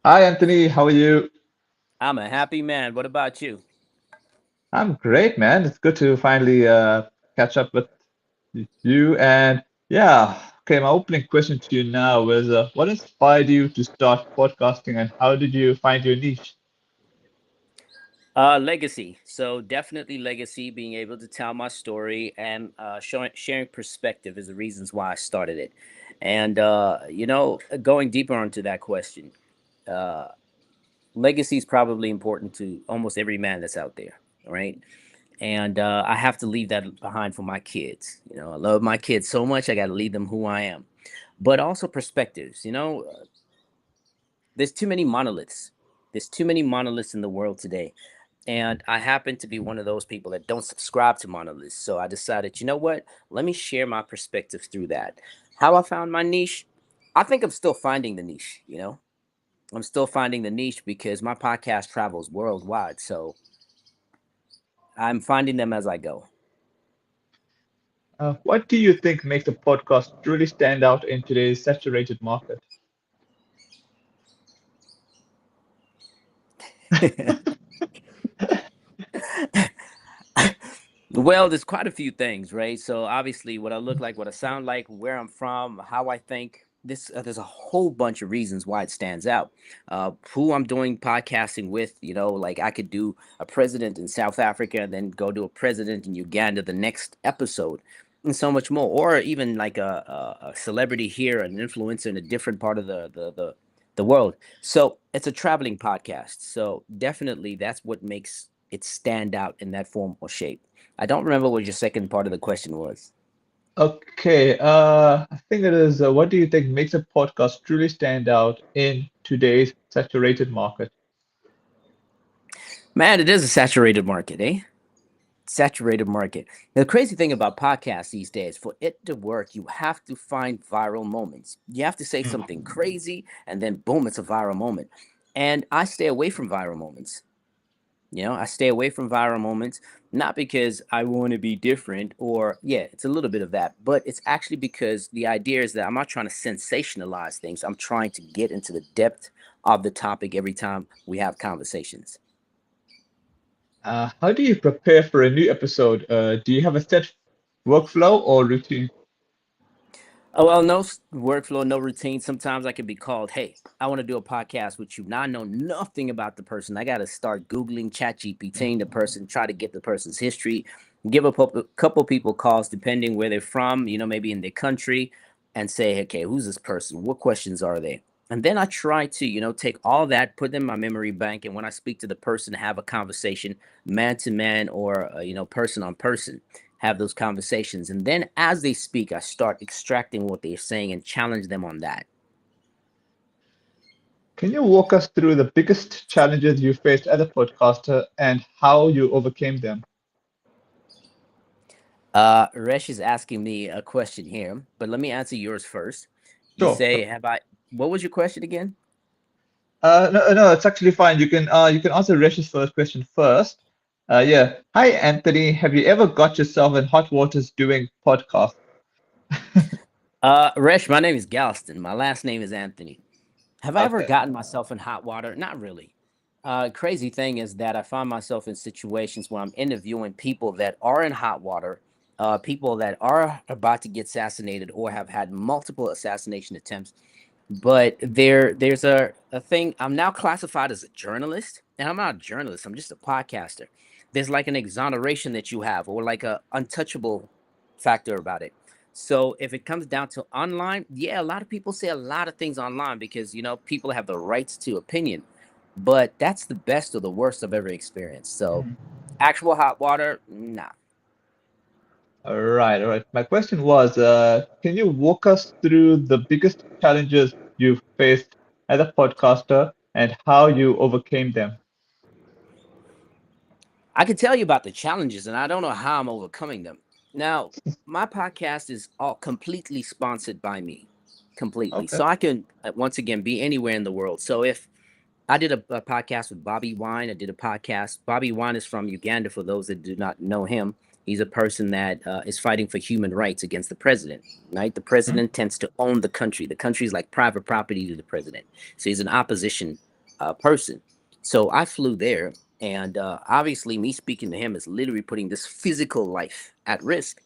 Hi, Anthony. How are you? I'm a happy man. What about you? I'm great, man. It's good to finally catch up with you. And yeah, okay, my opening question to you now is what inspired you to start podcasting and how did you find your niche? Legacy. So definitely legacy. Being able to tell my story and sharing perspective is the reasons why I started it. And going deeper onto that question, uh, legacy is probably important to almost every man that's out there, right? And I have to leave that behind for my kids. I love my kids so much. I got to leave them who I am, but also perspectives. There's too many monoliths. There's too many monoliths in the world today. And I happen to be one of those people that don't subscribe to monoliths. So I decided, you know what? Let me share my perspectives through that. How I found my niche, I think I'm still finding the niche. I'm still finding the niche because my podcast travels worldwide. So I'm finding them as I go. What do you think makes a podcast truly stand out in today's saturated market? Well, there's quite a few things, right? So obviously, what I look like, what I sound like, where I'm from, how I think. There's a whole bunch of reasons why it stands out. Who I'm doing podcasting with, like I could do a president in South Africa, and then go to a president in Uganda the next episode, and so much more. Or even like a celebrity here, an influencer in a different part of the world. So it's a traveling podcast. So definitely, that's what makes it stand out in that form or shape. I don't remember what your second part of the question was. Okay, I think it is what do you think makes a podcast truly stand out in today's saturated market? Man, it is a saturated market, eh? Saturated market. Now, the crazy thing about podcasts these days, for it to work, you have to find viral moments. You have to say something crazy, and then boom, it's a viral moment. And I stay away from viral moments. I stay away from viral moments, not because I want to be different or, yeah, it's a little bit of that, but it's actually because the idea is that I'm not trying to sensationalize things. I'm trying to get into the depth of the topic every time we have conversations. How do you prepare for a new episode? Do you have a set workflow or routine? Oh, well, no workflow, no routine. Sometimes I can be called, hey, I want to do a podcast with you. Now I know nothing about the person. I got to start Googling, chat GPTing the person, try to get the person's history, give a couple people calls, depending where they're from, maybe in their country, and say, okay, who's this person? What questions are they? And then I try to, take all that, put them in my memory bank. And when I speak to the person, have a conversation, man to man or, person on person, have those conversations. And then as they speak, I start extracting what they're saying and challenge them on that. Can you walk us through the biggest challenges you faced as a podcaster and how you overcame them? Resh is asking me a question here, but let me answer yours first. You Sure. say, have I, what was your question again? No, no, it's actually fine. You can answer Resh's first question first. Yeah. Hi, Anthony. Have you ever got yourself in hot waters doing podcasts? Resh, my name is Galston. My last name is Anthony. Have I ever Okay. gotten myself in hot water? Not really. Crazy thing is that I find myself in situations where I'm interviewing people that are in hot water, people that are about to get assassinated or have had multiple assassination attempts. But there's a thing. I'm now classified as a journalist, and I'm not a journalist. I'm just a podcaster. There's like an exoneration that you have, or like a untouchable factor about it. So if it comes down to online, yeah, a lot of people say a lot of things online because people have the rights to opinion, but that's the best or the worst I've ever experienced. So Mhm. actual hot water, nah. All right, all right. My question was, can you walk us through the biggest challenges you've faced as a podcaster and how you overcame them? I can tell you about the challenges, and I don't know how I'm overcoming them. Now, my podcast is all completely sponsored by me, completely. Okay. So I can, once again, be anywhere in the world. So if I did a podcast with Bobby Wine, I did a podcast. Bobby Wine is from Uganda, for those that do not know him. He's a person that is fighting for human rights against the president, right? The Mhm. president tends to own the country. The country is like private property to the president. So he's an opposition. person. So I flew there, and obviously, me speaking to him is literally putting this physical life at risk.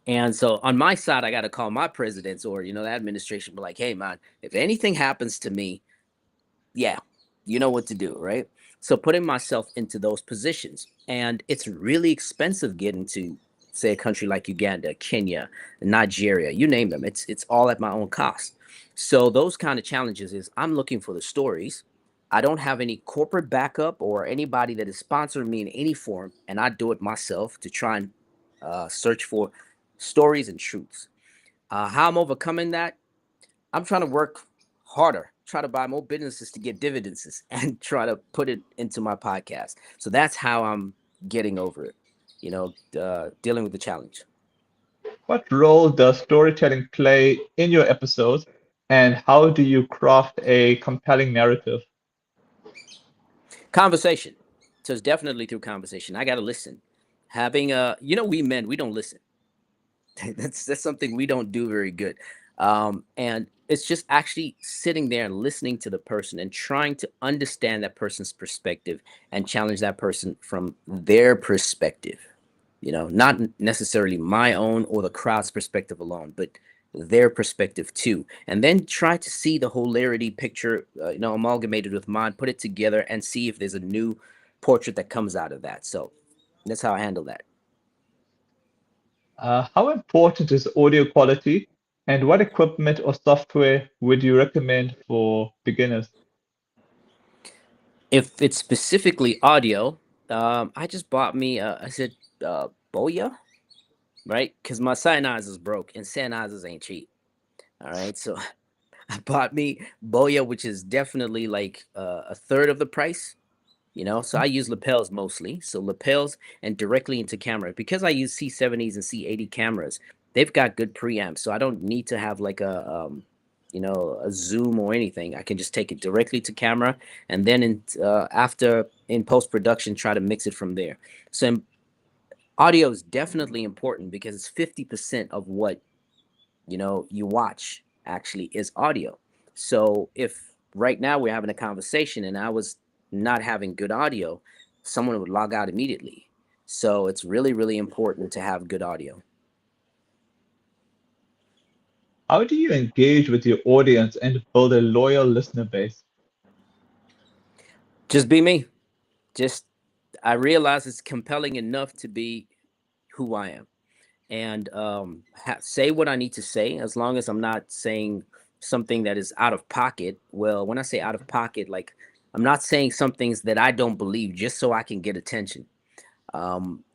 And so on my side, I got to call my presidents or the administration, be like, "Hey, man, if anything happens to me, yeah, you know what to do, right?" So putting myself into those positions, and it's really expensive getting to say a country like Uganda, Kenya, Nigeria, you name them. It's all at my own cost. So those kind of challenges is I'm looking for the stories. I don't have any corporate backup or anybody that is sponsoring me in any form, and I do it myself to try and search for stories and truths. How I'm overcoming that, I'm trying to work harder, try to buy more businesses to get dividends and try to put it into my podcast. So that's how I'm getting over it, dealing with the challenge. What role does storytelling play in your episodes, and how do you craft a compelling narrative? Conversation. So it's definitely through conversation. I got to listen. Having we men, we don't listen. That's something we don't do very good. And it's just actually sitting there and listening to the person and trying to understand that person's perspective and challenge that person from their perspective. Not necessarily my own or the crowd's perspective alone, but their perspective too. And then try to see the hilarity picture, amalgamated with mine, put it together and see if there's a new portrait that comes out of that. So that's how I handle that. How important is audio quality, and what equipment or software would you recommend for beginners? If it's specifically audio, I just bought me, I said, Boya, right? Because my Sennheisers broke and Sennheisers ain't cheap. All right. So I bought me Boya, which is definitely like a third of the price. So I use lapels mostly. So lapels and directly into camera. Because I use C70s and C80 cameras, they've got good preamps. So I don't need to have like a zoom or anything. I can just take it directly to camera, and then after in post production, try to mix it from there. So audio is definitely important because it's 50% of what you watch actually is audio. So if right now we're having a conversation and I was not having good audio, someone would log out immediately. So it's really, really important to have good audio. How do you engage with your audience and build a loyal listener base? Just be me. Just I realize it's compelling enough to be who I am, and say what I need to say as long as I'm not saying something that is out of pocket. Well, when I say out of pocket, like I'm not saying some things that I don't believe just so I can get attention.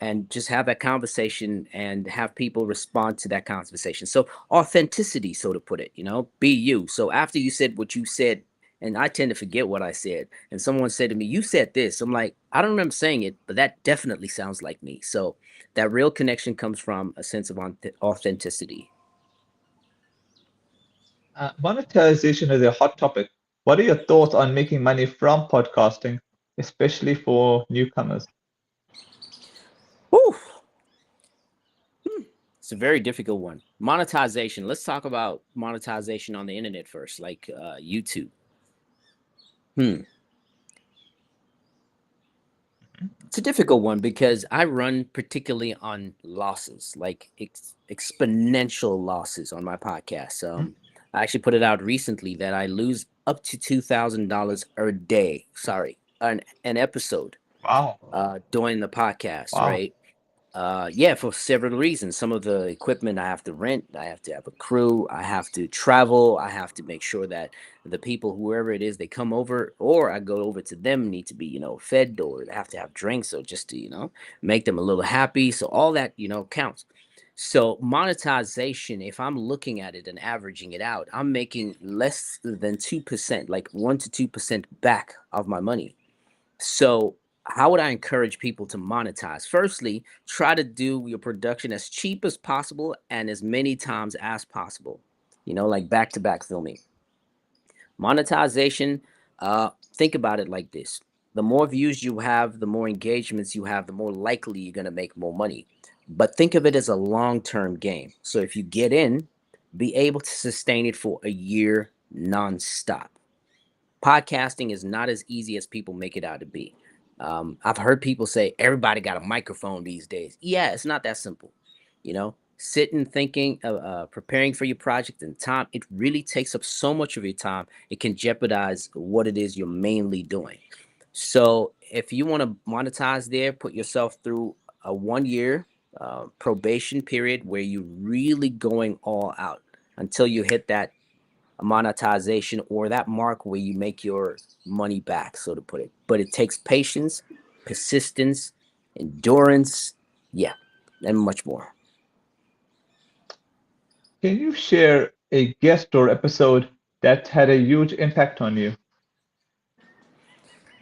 And just have that conversation and have people respond to that conversation. So authenticity, so to put it, be you. So after you said what you said, and I tend to forget what I said, and someone said to me, "You said this," I'm like, I don't remember saying it, but that definitely sounds like me. So that real connection comes from a sense of authenticity. Monetization is a hot topic. What are your thoughts on making money from podcasting, especially for newcomers? Whew. It's a very difficult one. Monetization. Let's talk about monetization on the internet first, like YouTube. Hmm. It's a difficult one because I run particularly on losses, like exponential losses on my podcast. I actually put it out recently that I lose up to $2,000 a day. Sorry, an episode Wow. doing the podcast, Wow. right? Yeah, for several reasons. Some of the equipment I have to rent, I have to have a crew, I have to travel, I have to make sure that the people, whoever it is, they come over or I go over to them, need to be, fed, or have to have drinks, or just to, make them a little happy. So all that, counts. So monetization, if I'm looking at it and averaging it out, I'm making less than 2%, like 1 to 2% back of my money. So, how would I encourage people to monetize? Firstly, try to do your production as cheap as possible and as many times as possible. Like back to back filming. Monetization, think about it like this: the more views you have, the more engagements you have, the more likely you're going to make more money. But think of it as a long term game. So, if you get in, be able to sustain it for a year nonstop. Podcasting is not as easy as people make it out to be. I've heard people say everybody got a microphone these days. Yeah, it's not that simple. Sitting, thinking, preparing for your project and time, it really takes up so much of your time. It can jeopardize what it is you're mainly doing. So if you want to monetize there, put yourself through a 1 year probation period where you're really going all out until you hit that monetization or that mark where you make your money back, so to put it. But it takes patience, persistence, endurance, yeah, and much more. Can you share a guest or episode that had a huge impact on you?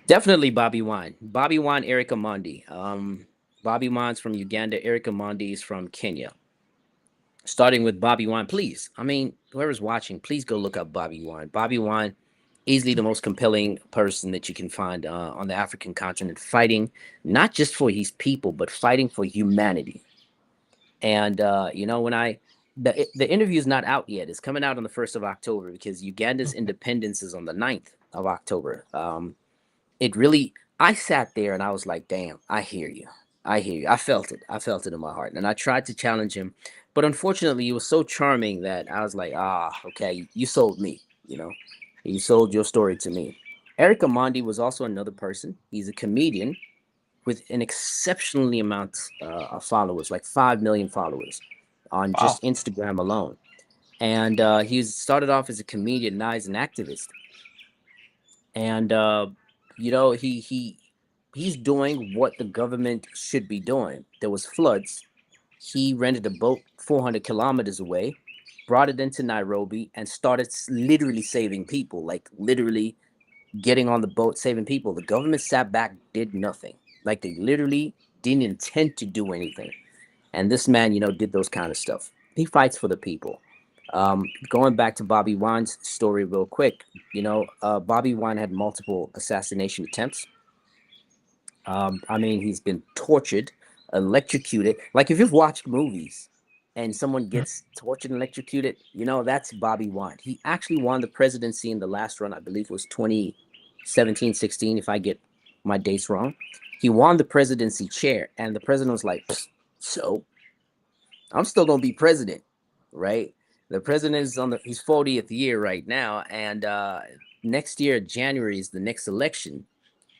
Definitely Bobby Wine. Bobby Wine, Erica Mondi. Bobby Wine's from Uganda. Erica Mondi is from Kenya. Starting with Bobby Wine, please. I mean, whoever's watching, please go look up Bobby Wine. Bobby Wine, easily the most compelling person that you can find on the African continent, fighting not just for his people, but fighting for humanity. And when the interview is not out yet. It's coming out on the 1st of October because Uganda's independence is on the 9th of October. It really, I sat there and I was like, damn, I hear you. I hear you. I felt it. I felt it in my heart. And I tried to challenge him. But unfortunately, he was so charming that I was like, okay, you sold me, you know, you sold your story to me. Eric Amondi was also another person. He's a comedian with an exceptionally amount of followers, like 5 million followers on Wow. just Instagram alone. And he started off as a comedian, now he's an activist. And he's doing what the government should be doing. There was floods. He rented a boat 400 kilometers away, brought it into Nairobi, and started literally saving people, like literally getting on the boat, saving people. The government sat back, did nothing. Like they literally didn't intend to do anything. And this man, did those kind of stuff. He fights for the people. Going back to Bobby Wine's story real quick, Bobby Wine had multiple assassination attempts. I mean, he's been tortured, electrocuted. Like if you've watched movies and someone gets tortured and electrocuted, that's Bobby Wine. He actually won the presidency in the last run. I believe it was 2017, 16, if I get my dates wrong. He won the presidency chair, and the president was like, so I'm still going to be president, right? The president is on his 40th year right now, and next year, January, is the next election.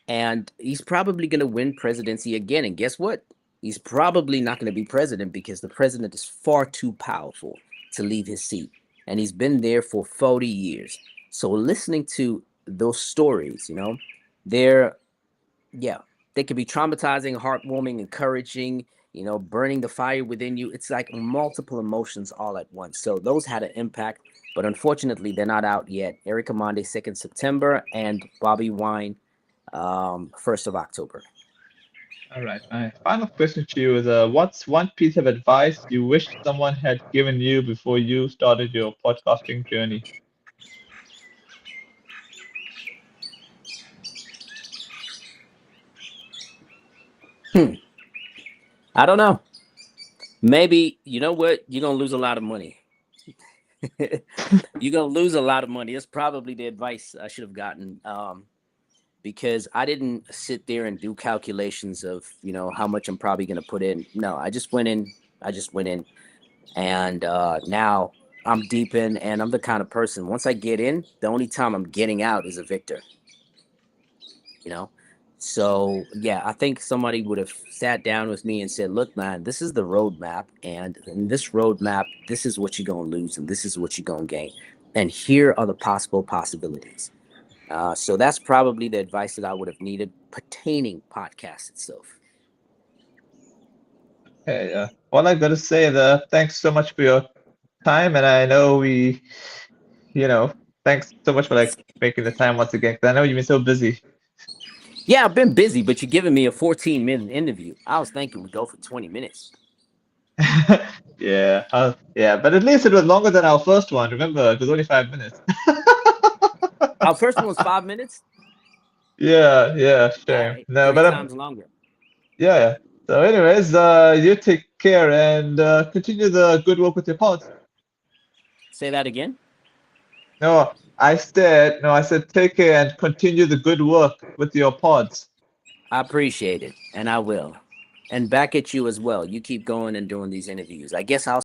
And he's probably going to win presidency again. And guess what? He's probably not going to be president because the president is far too powerful to leave his seat. And he's been there for 40 years. So listening to those stories, they're, yeah, they can be traumatizing, heartwarming, encouraging, burning the fire within you. It's like multiple emotions all at once. So those had an impact. But unfortunately, they're not out yet. Eric Amande, 2nd September, and Bobby Wine, 1st of October. All right. My final question to you is what's one piece of advice you wish someone had given you before you started your podcasting journey? I don't know. Maybe, you know what? You're going to lose a lot of money. You're going to lose a lot of money. That's probably the advice I should have gotten. Because I didn't sit there and do calculations of, how much I'm probably going to put in. No, I just went in. And now I'm deep in, and I'm the kind of person, once I get in, the only time I'm getting out is a victor, you know? So, yeah, I think somebody would have sat down with me and said, look, man, this is the roadmap. And in this roadmap, this is what you're going to lose, and this is what you're going to gain. And here are the possible possibilities. So that's probably the advice that I would have needed pertaining podcast itself. Hey, all I got to say is thanks so much for your time. And I know thanks so much for like making the time once again, because I know you've been so busy. Yeah, I've been busy, but you're giving me a 14-minute interview. I was thinking we'd go for 20 minutes. Yeah, but at least it was longer than our first one. Remember, it was only 5 minutes. Our first one was 5 minutes. Yeah, All shame. right, No, three but times longer. yeah. So, anyways, you take care and continue the good work with your pods. Say that again. No, I said take care and continue the good work with your pods. I appreciate it, and I will. And back at you as well. You keep going and doing these interviews. I guess I'll